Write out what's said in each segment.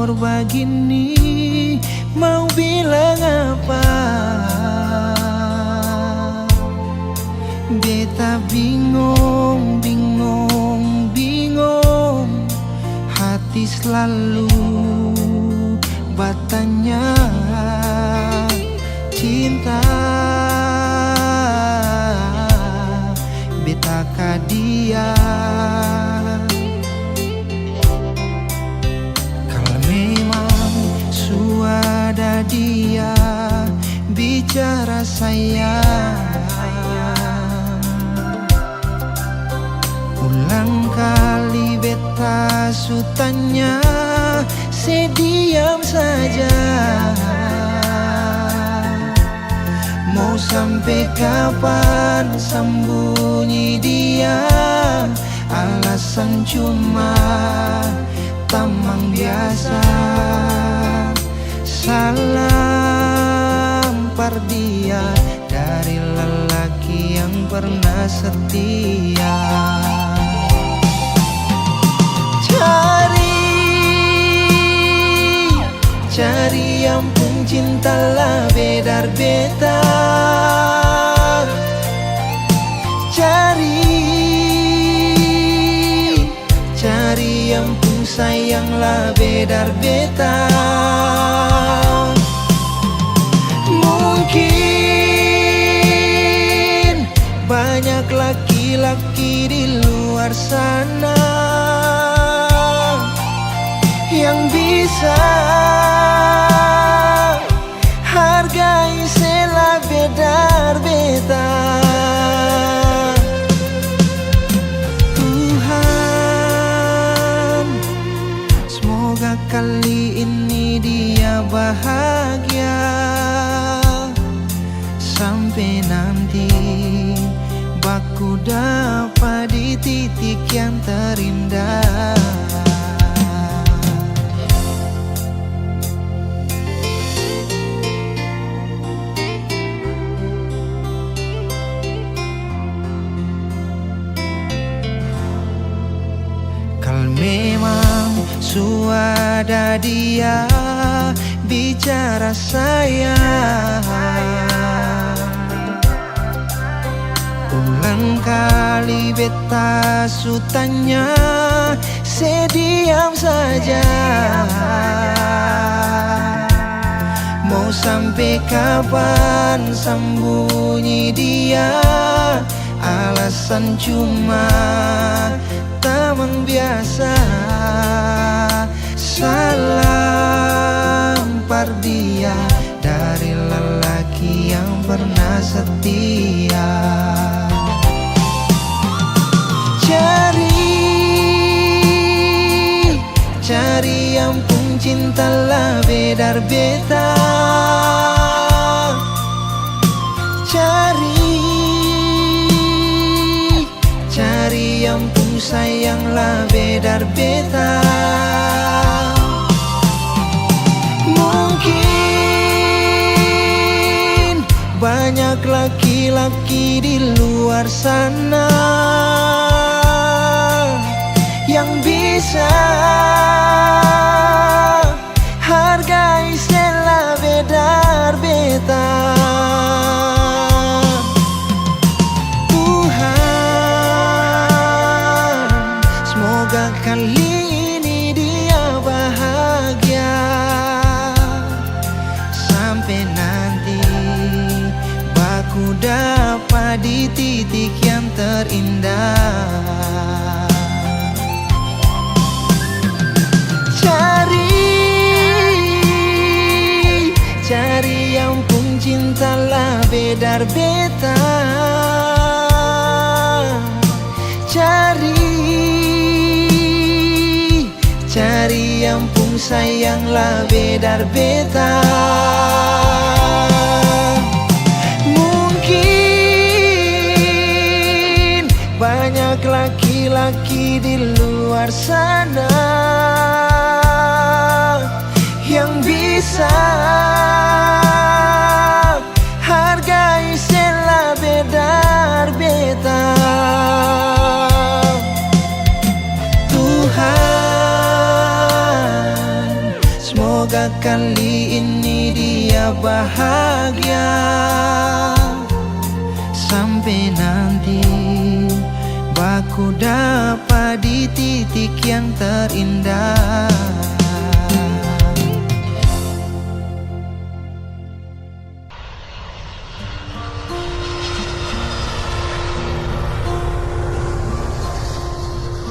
kotor begini, mau bilang apa? Beta bingung, bingung, bingung. Hati selalu bertanya, cinta beta ka dia. Kalau memang sudah dia bicara sayang, ulang kali beta sutanya, sediam saja. Mau sampai kapan sembunyi dia? Alasan cuma tamang biasa. Salam par dia dari lelaki yang pernah setia. Cari ampun cinta lah bedar beta. Cari ampun sayang lah bedar beta. Mungkin banyak laki-laki di luar sana yang bisa hargai sela bedar beta. Tuhan, semoga kali ini dia bahagia, sampai nanti baku dapat di titik yang terindah. Memang sudah dia bicara sayang, ulang kali beta sutanya, sediam saja. Mau sampai kapan sembunyi dia? Alasan cuma teman biasa. Salam par dia dari lelaki yang pernah setia. Cari ampun cinta lah bedar beta. Cari ampun sayang lah bedar beta. Mungkin banyak laki-laki di luar sana yang bisa hargai sela bedar beta. Kali ini dia bahagia, sampai nanti baku dapat di titik yang terindah. Cari ampun cinta lah bedar beta. Cari ampun sayang lah bedar beta. Mungkin banyak laki-laki di luar sana yang bisa hargai sela bedar beta. Semoga kali ini dia bahagia, sampai nanti baku dapat di titik yang terindah.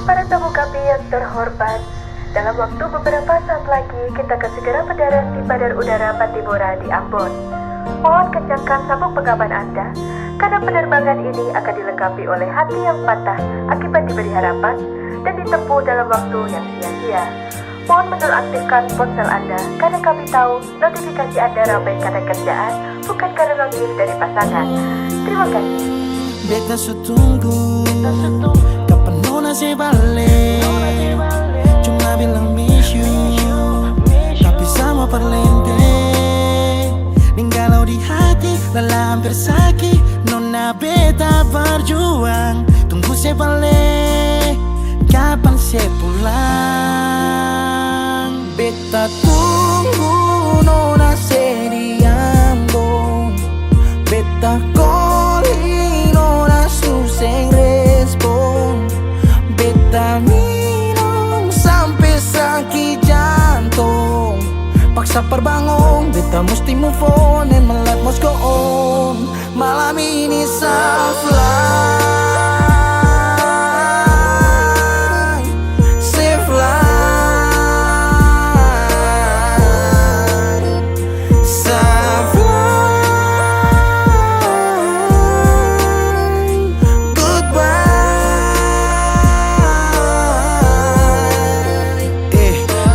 Para tamu kami yang terhormat, dalam waktu beberapa saat lagi kita akan segera mendarat di Bandar Udara Pattimura di Ambon. Mohon kencangkan sabuk pengaman Anda, karena penerbangan ini akan dilengkapi oleh hati yang patah akibat diberi harapan dan ditempuh dalam waktu yang sia-sia. Mohon menonaktifkan ponsel Anda, karena kami tahu notifikasi Anda ramai karena kerjaan, bukan karena notif dari pasangan. Terima kasih. Beta sutunggu, kapan nona se balik, cuma bilang miss you, tapi sama perlente. Ninggalau di hati, lelah hampir sakit. Nona beta berjuang, tunggu se balik, kapan se pulang. Beta tunggu nona se di Ambon, beta calling nona suseng respon. Beta minum sampai sakit jantung, paksa perbangun, beta mesti move on and my life must go on. Malam ini safe-fly, safe-fly, safe-fly, goodbye.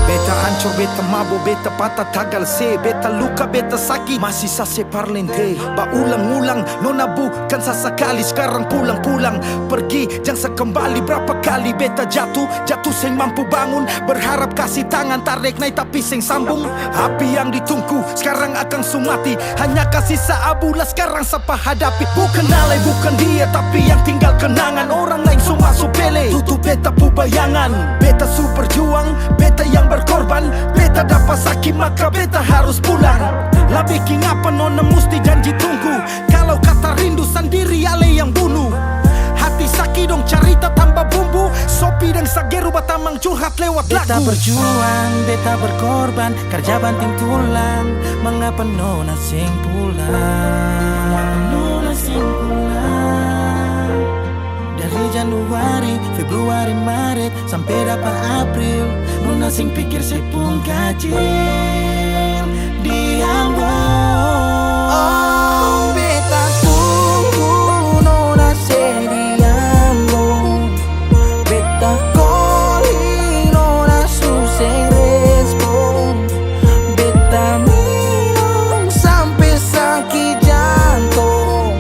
Beta hancur, beta mabuk, beta patah tagal se, beta luka, beta sakit, masih sase parlente. Ulang-ulang, nona bukan sesekali, sekarang pulang-pulang. Pergi, jangan sekembali, berapa kali beta jatuh seng mampu bangun. Berharap kasih tangan, tarik naik tapi seng sambung. Api yang ditunggu, sekarang akan sumati. Hanya kasih seabulah, sekarang siapa hadapi. Bukan alay, bukan dia, tapi yang tinggal kenangan. Orang lain semua supele, tutup beta pu bayangan. Beta su berjuang, beta yang berkorban. Beta dapat sakit, maka beta harus pulang. Lah bikin apa nona mesti janji tunggu. Kalau kata rindu sendiri ale yang bunuh. Hati sakit dong cerita tambah bumbu. Sopi dan sageru batamang curhat lewat lagu. Beta berjuang, beta berkorban, kerja banting tulang. Mengapa nona sing pulang? Nona sing pulang. Dari Januari, Februari, Maret sampai dapat April, nona sing pikir saya pun kacil di Ambon. Oh, beta tunggu nona se di Ambon, beta calling nona suseng respon. Beta minum sampai sakit jantung,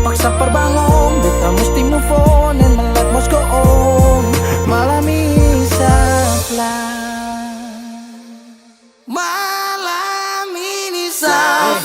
paksa perbangun, beta mesti move on and my life must go on. Malam ini salah, malam ini salah.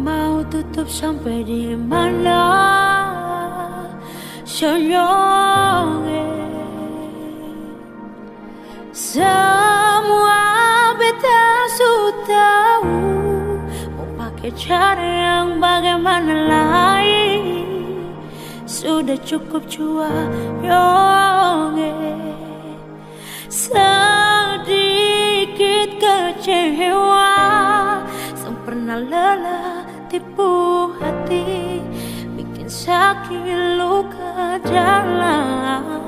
Mau tutup sampai di mana senyumnya. Semua beta sudah tahu, mau pakai cara yang bagaimana lagi. Sudah cukup jua yonge, sedikit kecewa, sempurna lelah tipu hati, bikin sakit luka dalam.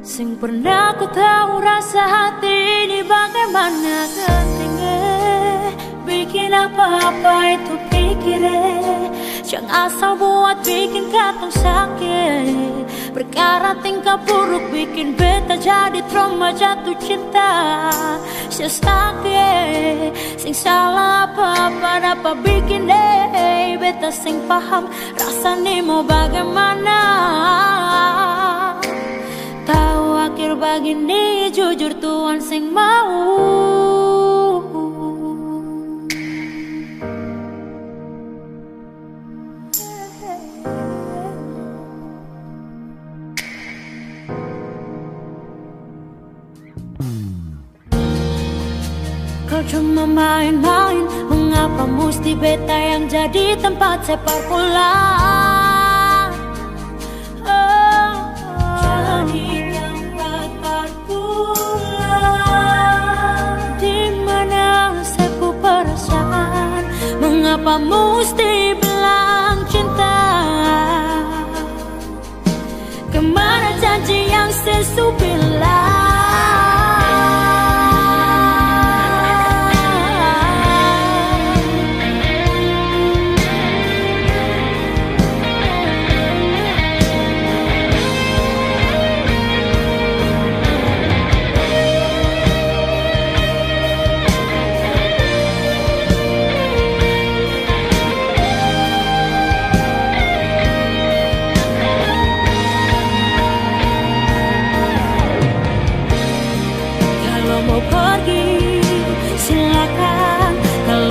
Sing pernah ku tahu rasa hati ini bagaimana ketinggalan, bikin apa-apa itu pikirnya. Jangan Jangan asal buat bikin katong sakit. Perkara tingkah buruk bikin beta jadi trauma jatuh cinta. Sakit, sing salah apa-apa dapat bikin deh. Beta sing paham rasanya mau bagaimana. Tahu akhir begini jujur Tuhan sing mau. Kau cuma main-main, mengapa mesti beta yang jadi tempat sepak bola? Jadi tempat bola di mana sepu perasaan, mengapa mesti bilang cinta? Kemana janji yang sesu bilang?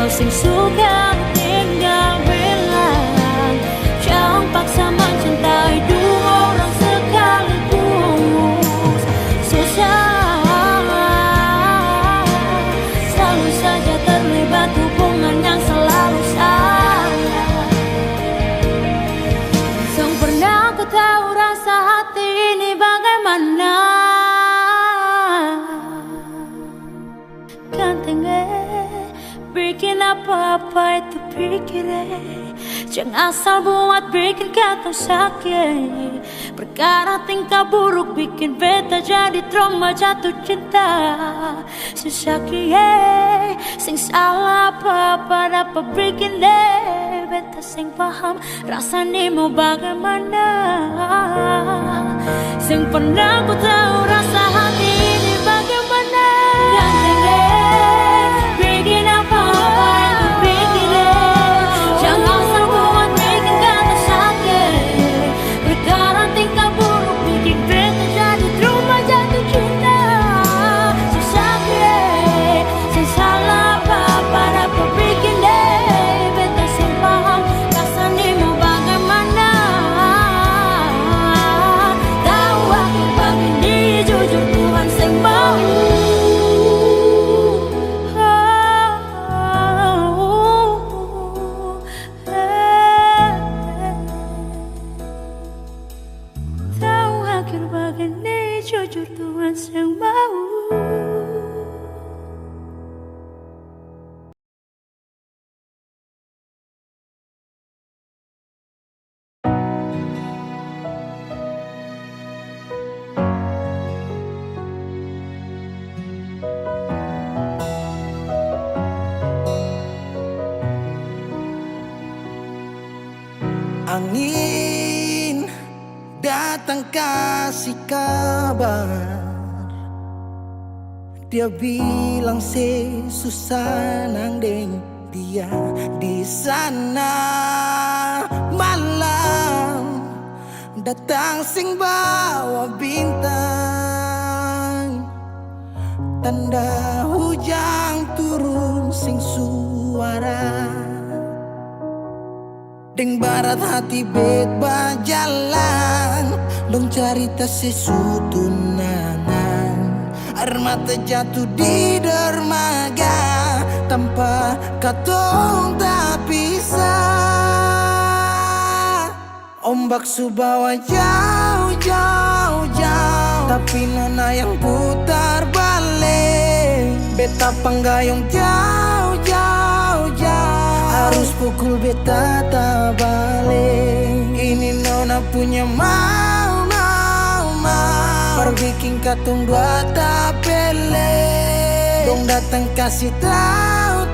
Sing suka tinggal bilang, jangan paksa mencintai dua orang sekaligus. Susah, selalu saja terlibat hubungan yang selalu salah. Yang pernah ku tahu rasa hati ini bagaimana. Gantengnya bikin apa-apa itu pikirin. Jangan asal buat bikin katong sakit. Perkara tingkah buruk bikin beta jadi trauma jatuh cinta. Sesakit, sing salah apa-apa dapat bikin deh. Beta sing paham rasanya mau bagaimana. Sing pernah ku tahu rasa hati ini bagaimana. Gantengnya bikin apa-apa itu pikirin. Jangan asal buat bikin katong sakit. Perkara tingkah buruk bikin beta jadi trauma jatuh cinta. Sesakit, sing salah apa-apa dapat bikin deh. Beta sing paham rasanya mau bagaimana. Tahu akhir begini jujur Tuhan sing mau. Jujur Tuhan yang mau. Angin datang kasih kabar, dia bilang susah nang deng dia di sana. Malam datang sing bawa bintang, tanda hujan turun sing suara. Deng barat hati bet berjalan, dong cerita sesutunangan. Air mata jatuh di dermaga, tanpa katong tak pisah. Ombak subawa jauh, jauh, jauh, tapi nona yang putar balik. Beta panggayung jauh, jauh, jauh, harus pukul beta tak balik. Ini nona punya mau, perbikin katong dua tak pele. Dong datang kasih tahu,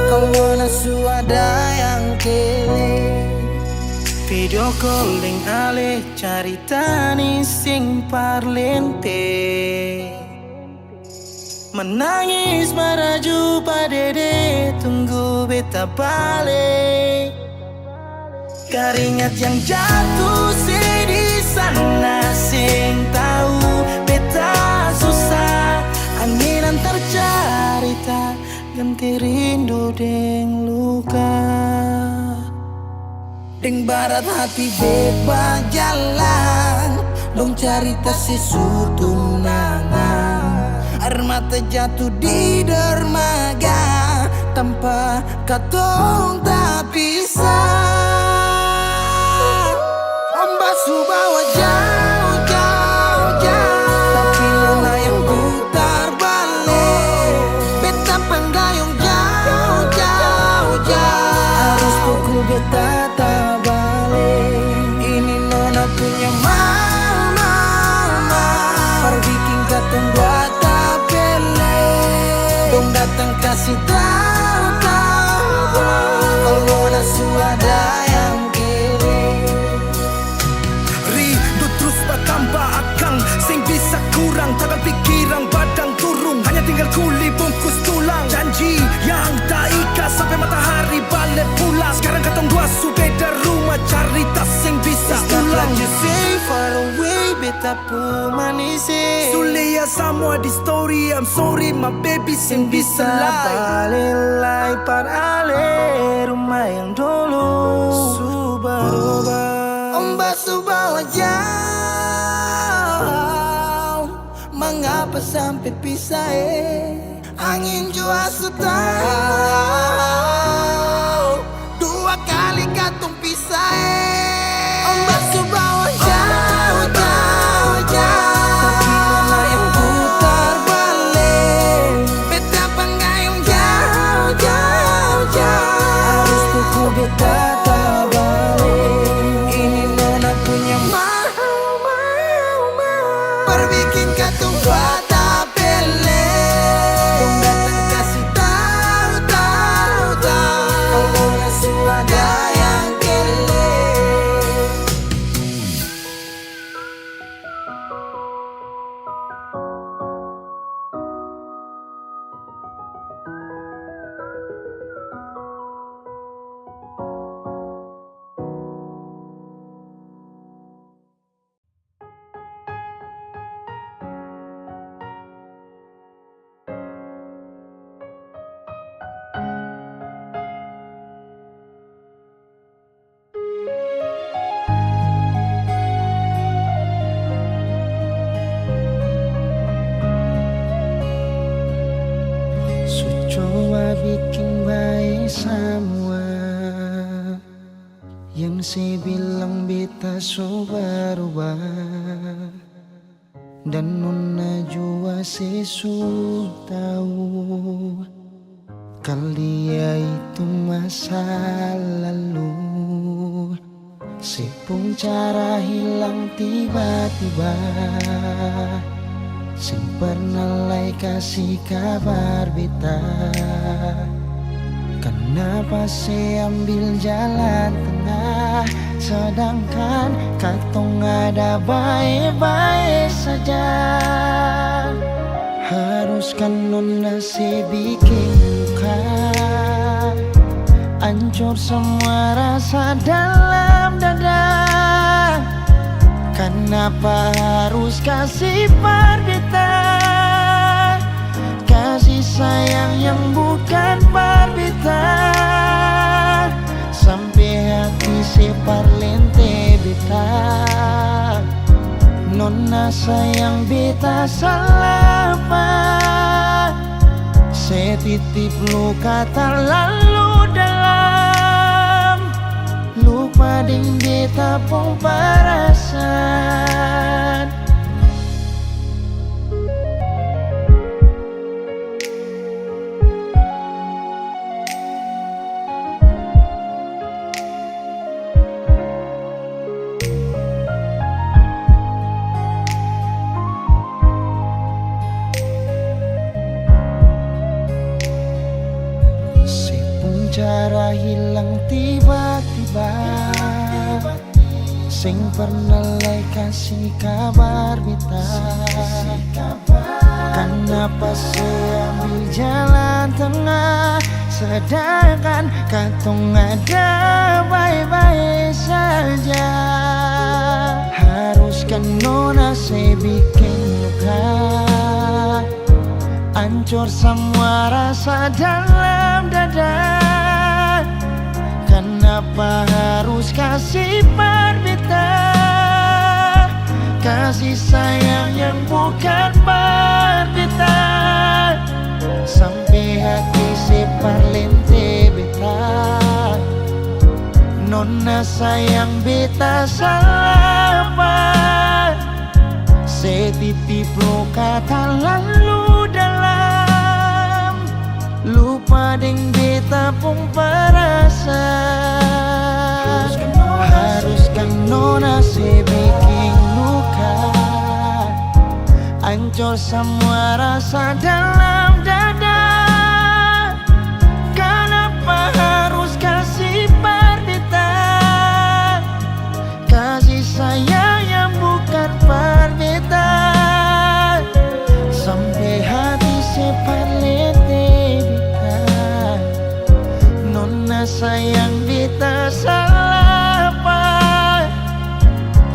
kalau nona suada yang kele. Video calling ale caritani sing parlente, menangis maraju padede tunggu beta balik. Keringat yang jatuh di sana sing tahu beta susah. Angin antar cerita ganti rindu deng luka. Deng barat hati bebas jalan, dong cerita tunangan. Air mata jatuh di dermaga, tanpa katong tak bisa. Ombak bawa jauh, jauh, jauh, tapi luna yang putar balik. Beta penggayung jauh, jauh, jauh, harus pukul beta tak balik. Ini nona punya mama, perbikin katong buat tak bele. Dong datang kasih tahu, kalau nona suada yang kiri. Rindu terus bertambah akang, sing bisa kurang, tangan pikiran badang turung. Hanya tinggal kuli bungkus tulang, janji yang tak ikat sampai matahari balik pulang. Sekarang katong dua su beda rumah, cari tas sing bisa ulang. You say far away, beta pun manisi. Sulia semua di story, I'm sorry my baby sing bisa balelai parale rumah yang dulu subaroba. Ombak subawa jauh, mengapa sampai pisah angin jua tahu dua kali katong pisah Ombak subawa jauh, jauh, jauh, tapi mana yang putar balik. Beta penggayung jauh, jauh, jauh, harus pukul beta tak balik. Ini nona punya mau, perbikin katong buat tak bele. Dong datang kasih tahu, kalau nona suada yang kele. Coba bikin baik semua yang saya bilang beta so berubah, dan nona jua sesu tahu kalau dia itu masa lalu. Sepung cara hilang tiba-tiba, sing pernah lai kasih kabar beta. Kenapa saya ambil jalan tengah, sedangkan katong ada baik-baik saja. Haruskan nona saya bikin luka, hancur semua rasa dalam dada. Kenapa harus kasih parbita, kasih sayang yang bukan parbita, sampai hati separ lente beta. Nona sayang beta salah apa, saya titip luka terlalu dalam, lupa ding beta pun perasaan. Cara hilang tiba-tiba, sing pernah kasih kabar beta. Kenapa saya ambil jalan tengah, sedangkan katong ada baik-baik saja. Haruskah nona saya bikin luka, hancur semua rasa dalam dada. Kenapa harus kasih berbeda, kasih sayang yang bukan berbeda, sampai hati separ lente beta. Nona sayang beta salah apa, setitip luka tak lalu dalam, lupa deng beta pun perasaan. Haruskan nona sebikin luka, hancur semua rasa dalam dada. Kenapa harus kasih berbeda, kasih sayang yang bukan berbeda, sampai hati separ lete beta. Nona sayang beta salah apa,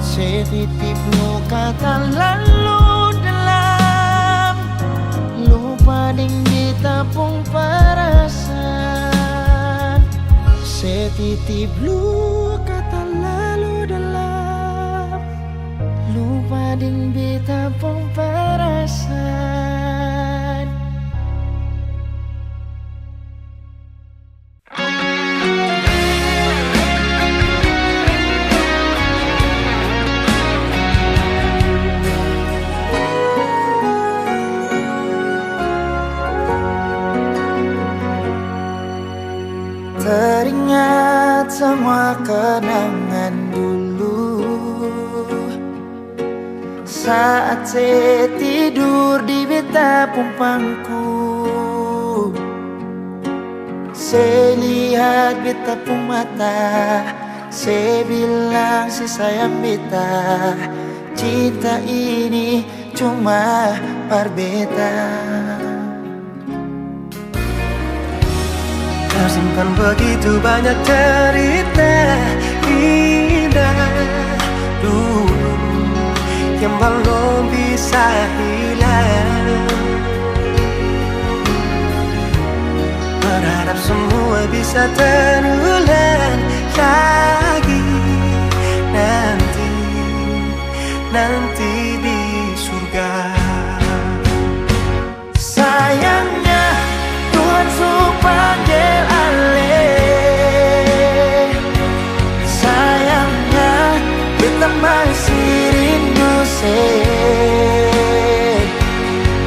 setitip luka tak lalu dalam, lupa deng beta pun perasaan. Setitip luka tak lalu dalam, lupa deng beta pun perasaan. Teringat semua kenangan dulu, saat saya tidur di beta pumpangku. Saya lihat beta pun mata, saya bilang si sayang beta, cinta ini cuma berbeda. Tersimpan begitu banyak cerita indah dulu yang belum bisa hilang. Berharap semua bisa terulang lagi nanti di surga. Sayangnya Tuhan suruh panggil alih, sayangnya beta masih rindu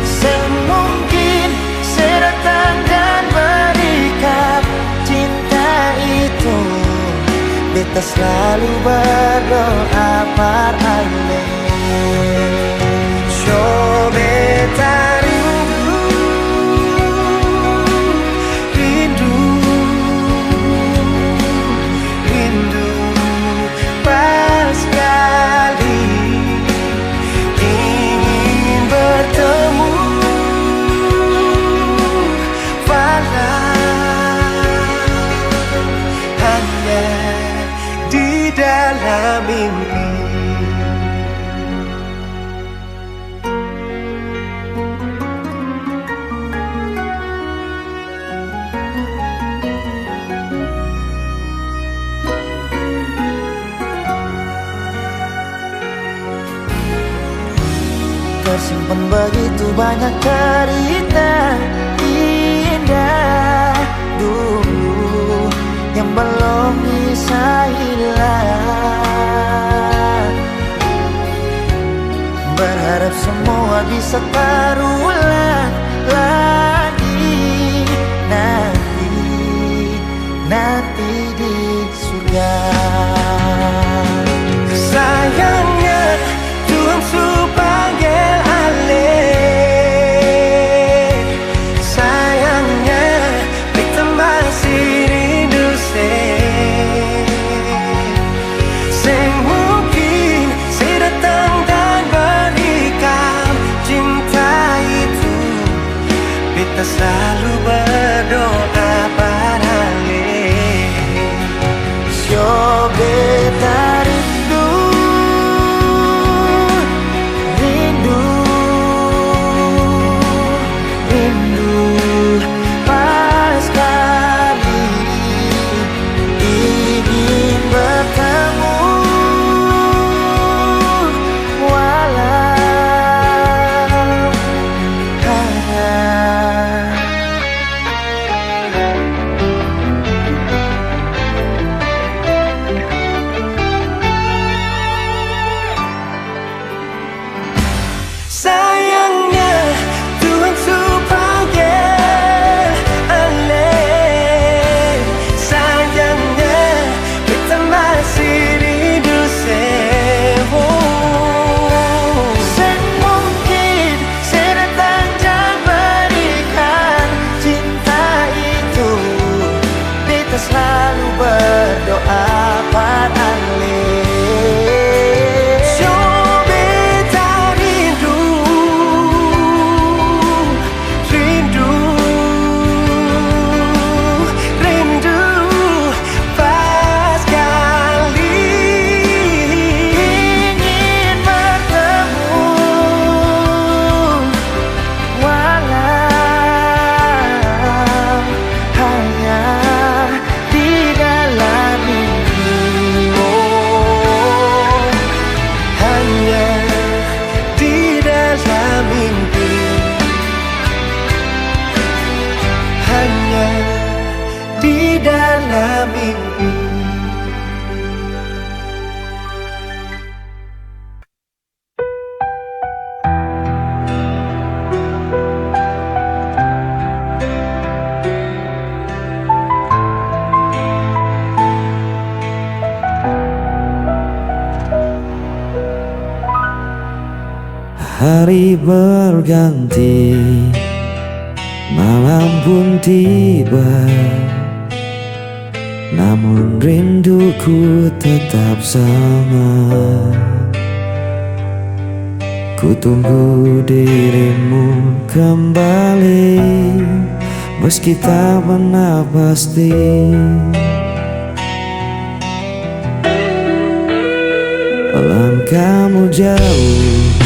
semungkin saya datang dan berikan cinta itu. Beta selalu berdoa par alih. So beta rindu pas sekali ingin bertemu, walau hanya di dalam mimpi. Tersimpan begitu banyak cerita indah dulu yang belum bisa hilang. Berharap semua bisa terulang lagi nanti di surga. Sayangnya Tuhan suruh panggil alih, sayangnya beta masih rindu semungkin Hari berganti, malam pun tiba, namun rinduku tetap sama. Ku tunggu dirimu kembali, meski tak pernah pasti. Langkahmu jauh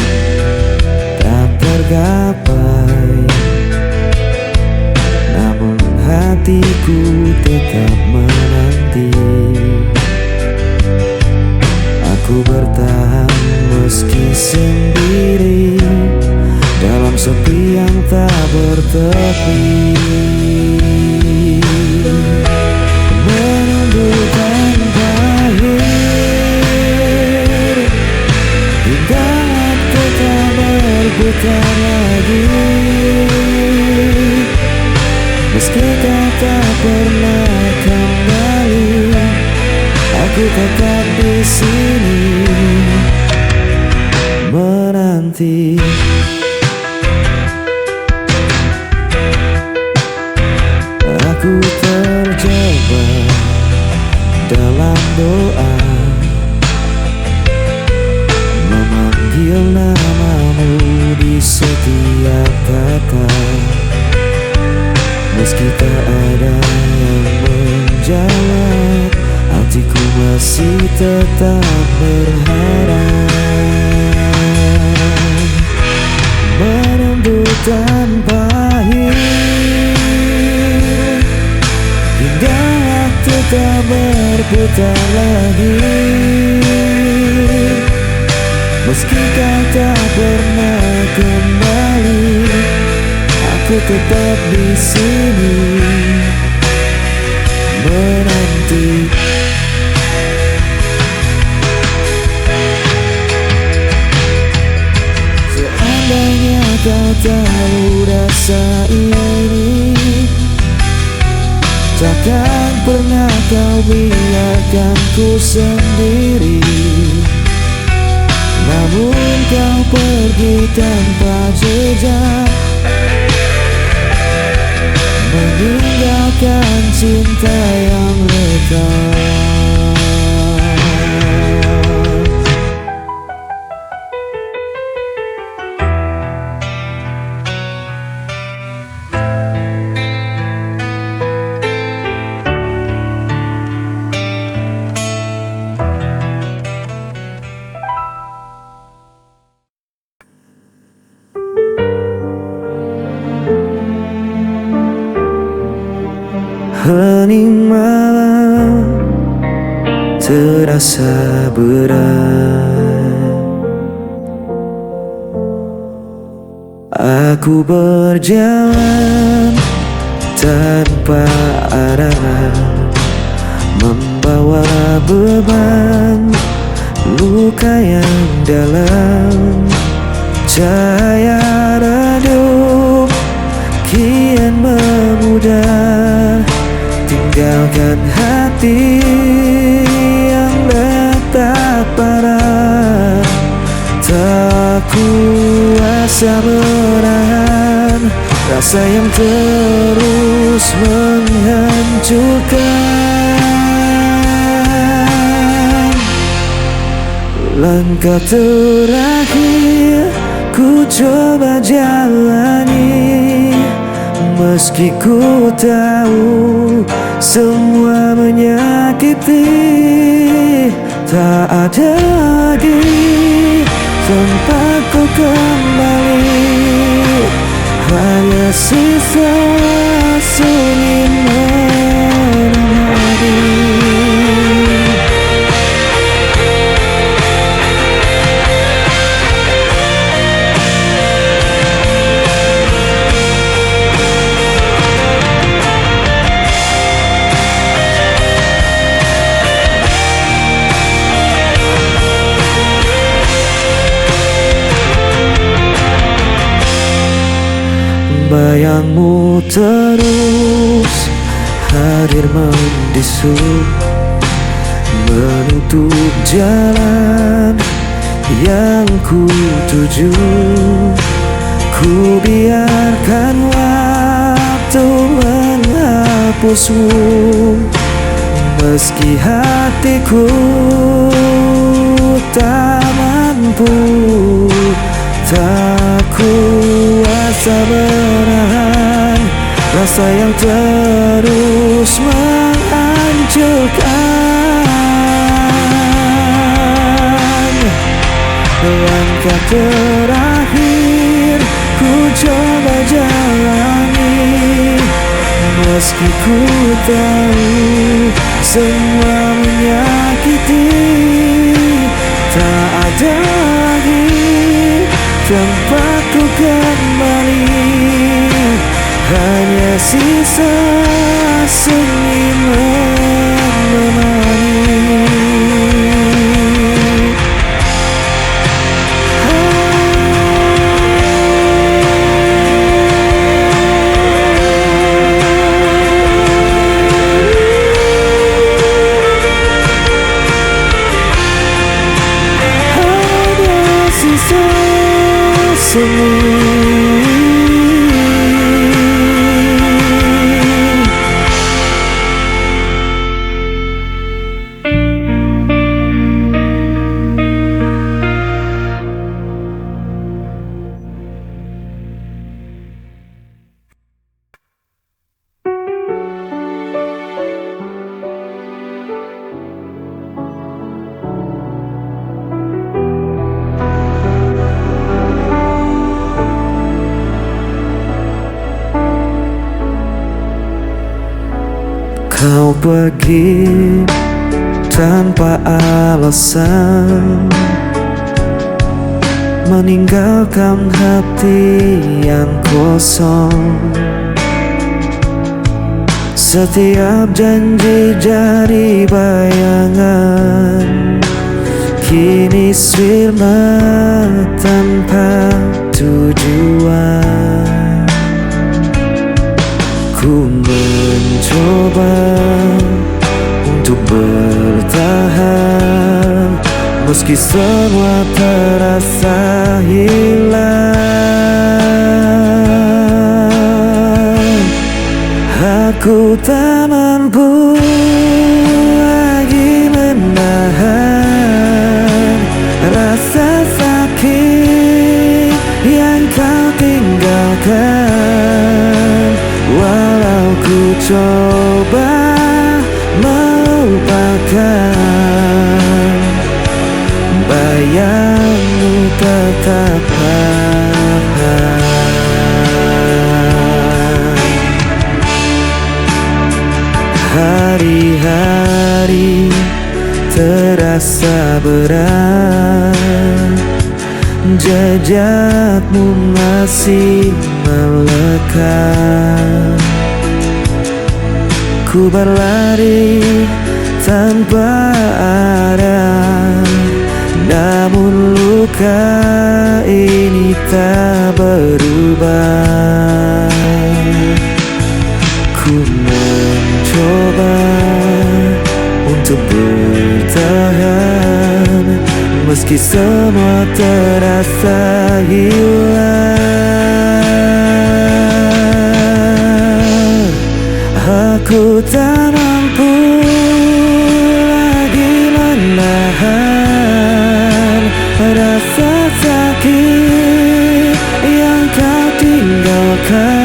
tak tergapai, namun hatiku tetap menanti. Aku bertahan meski sendiri, dalam sepi yang tak bertepi. Menunggu tanpa akhir, hingga waktu tak berputar lagi. Meski kau tak pernah kembali, aku tetap di sini menanti. Aku terjebak dalam doa, memanggil namamu di setiap kata. Meski tak ada yang menjawab, hatiku masih tetap berharap. Menunggu tanpa akhir, hingga waktu tak berputar lagi. Meski kau tak pernah kembali, aku tetap di sini menanti. Seandainya kau tahu rasa ini, takkan pernah kau biarkan ku sendiri. Namun kau pergi tanpa jejak, meninggalkan cinta yang lekat. Hening malam terasa berat, aku berjalan tanpa arah, membawa beban luka yang dalam. Cahaya redup kian memudar, tinggalkan hati yang letak parah. Tak kuasa menahan rasa yang terus menghancurkan. Langkah terakhir ku coba jalani, meski ku tahu semua menyakiti. Tak ada lagi tempat ku kembali, hanya sisa sunyi menamadi. Bayangmu terus hadir mendisu, menutup jalan yang ku tuju. Ku biarkan waktu menghapusmu, meski hatiku tak mampu, tak kuasa menahan rasa yang terus menghancurkan. Langkah terakhir ku coba jalani, meski ku tahu semua menyakiti. Tak ada lagi tempatku kembali, hanya sisa sunyi menemani. Kau pergi tanpa alasan, meninggalkan hati yang kosong. Setiap janji jadi bayangan, kini sirna tanpa tujuan. Ku mencoba untuk bertahan, meski semua terasa hilang. Aku tak mampu lagi menahan rasa sakit yang kau tinggalkan. Walau ku coba melupakan, bayangmu tetap ada. Hari-hari terasa berat, jejakmu masih melekat. Ku berlari tanpa arah, namun luka ini tak berubah. Ku mencoba untuk bertahan, meski semua terasa hilang. Aku tak mampu lagi menahan rasa sakit yang kau tinggalkan.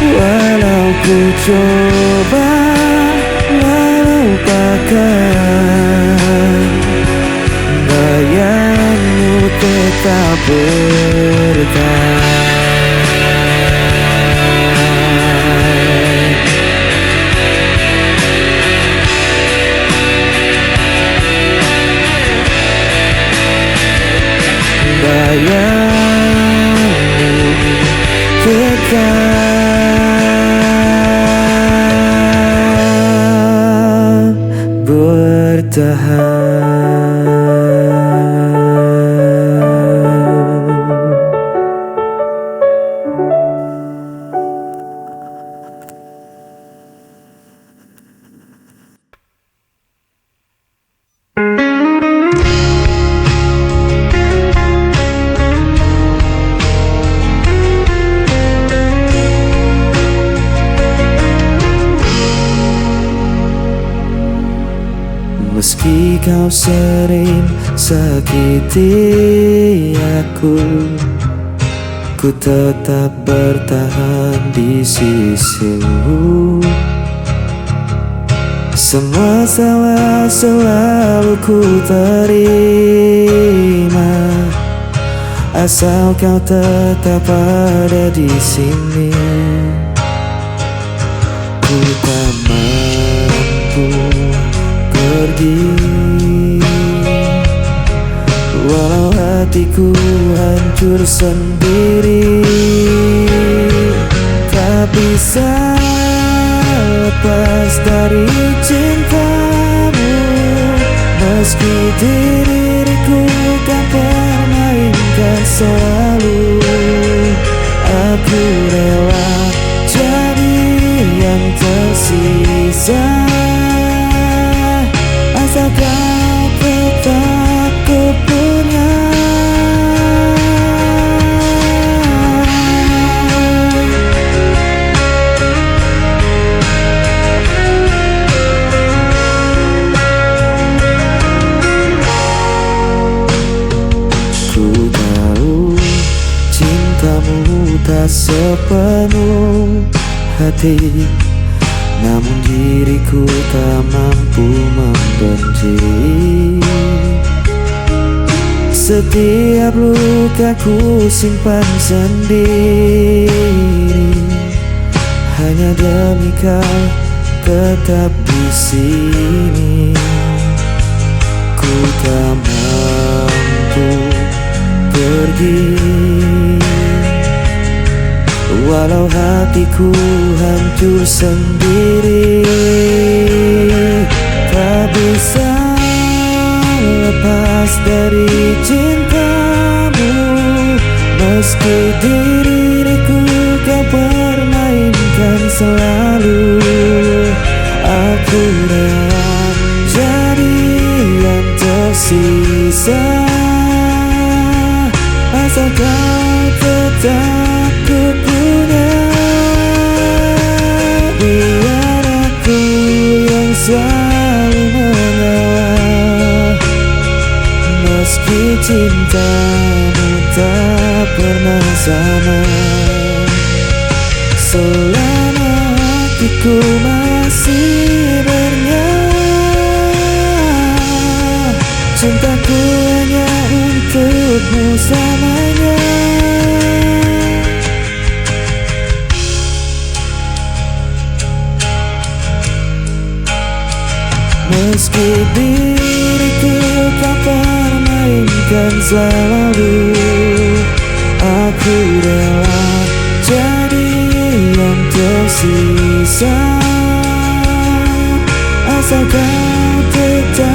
Walau ku coba melupakan, bayangmu tetap bertahan. Bayangmu tetap bertahan. Meski kau sering sakiti aku, ku tetap bertahan di sisimu. Semua salah selalu ku terima, asal kau tetap ada di sini. Ku tak mampu pergi, walau hatiku hancur sendiri. Tak bisa lepas dari cintamu, meski diriku kan permainkan selalu. Aku rela jadi yang tersisa, asal kau tetap ku punya. Ku tahu cintamu tak sepenuh hati, namun diriku tak mampu membenci. Setiap luka ku simpan sendiri, hanya demi kau tetap di sini. Ku tak mampu pergi, walau hatiku hancur sendiri. Tak bisa lepas dari cintamu, meski diriku kau permainkan selalu. Aku rela jadi yang tersisa, asal kau tetap ku punya. Biar aku yang selalu mengalah, meski cintamu tak pernah sama. Selama hatiku masih bernyawa, cintaku hanya untukmu selamanya. Meski diriku kau permainkan selalu, aku rela jadi yang tersisa, asal kau tetap